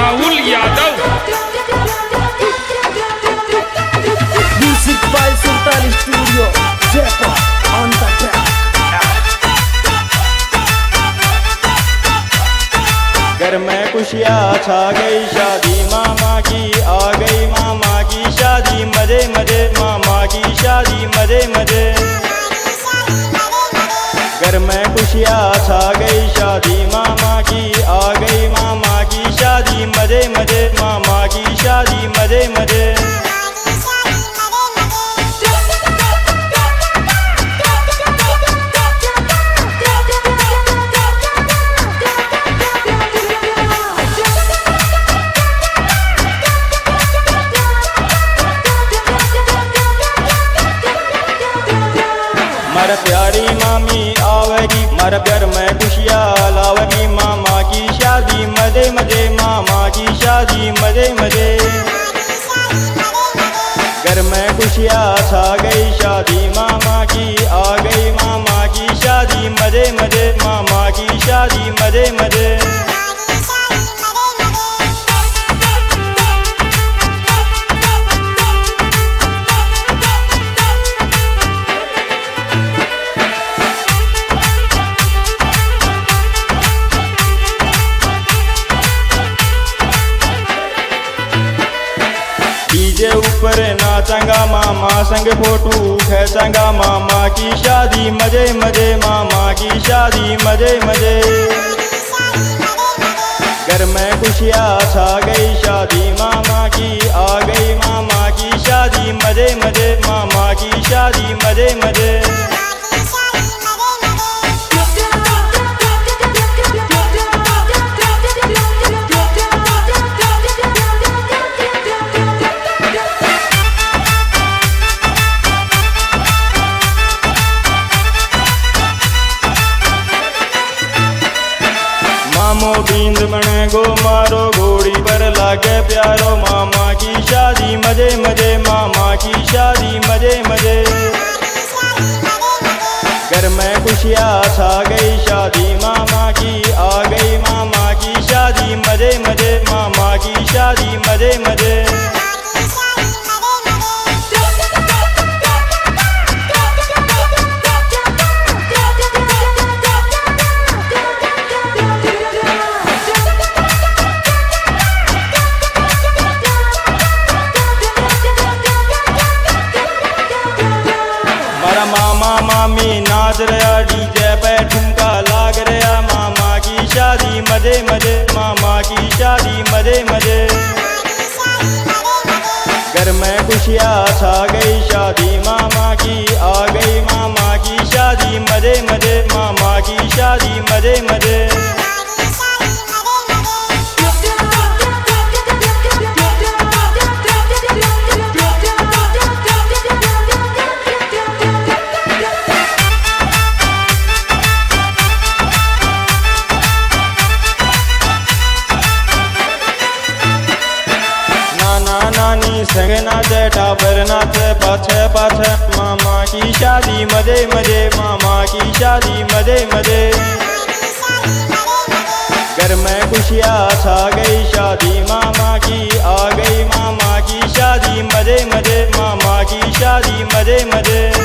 Rahul Yadav. Music by Sultan Studio, Jaipur on the track. घर में खुशियाँ छा गई, शादी मामा की आ गई, मामा की शादी मजे मजे, मामा की शादी मजे मजे। घर में खुशियाँ छा गई, शादी मामा की आ गई, मामा की शादी मजे मजे, मामा की शादी मजे मजे। मर प्यारी मामी आवेगी, मर प्यार में खुशियाँ लावेगी, मामा की शादी मजे मजे, मामा की शादी मजे मजे। घर में खुशियाँ छा गई, शादी मामा की आ गई, मामा की शादी मजे मजे, मामा की शादी मजे मजे। डीजे ऊपर नाचंगा, मामा संग फोटो खींचंगा, मामा की शादी मजे मजे, मामा की शादी मजे मजे। घर में खुशियाँ छा गई, शादी मामा की आ गई, मामा की शादी मजे मजे, मामा की शादी मजे मजे। मामो बींद बने गो मारो, घोड़ी पर लागे प्यारो, मामा की शादी मजे मजे, मामा की शादी मजे मजे। घर में खुशियाँ छा गई, शादी मामा की आ गई, मामा की शादी मजे मजे, मामा की शादी मजे मजे। मारा मामा मामी नाच रहा, डीजे पे ठुमका लाग रहा, मामा की शादी मजे मजे, मामा की शादी मजे मजे। घर में खुशियाँ छा गई, शादी मामा की आ गई, मामा की शादी मजे मजे, मामा की शादी मजे मजे। नानी संग नाचे, टाबर नाचे पाछे पाछे, मामा की शादी मजे मजे, मामा की शादी मजे मजे। घर में खुशियाँ छा गई, शादी मामा की आ गई, मामा की शादी मजे मजे, मामा की शादी मजे मजे।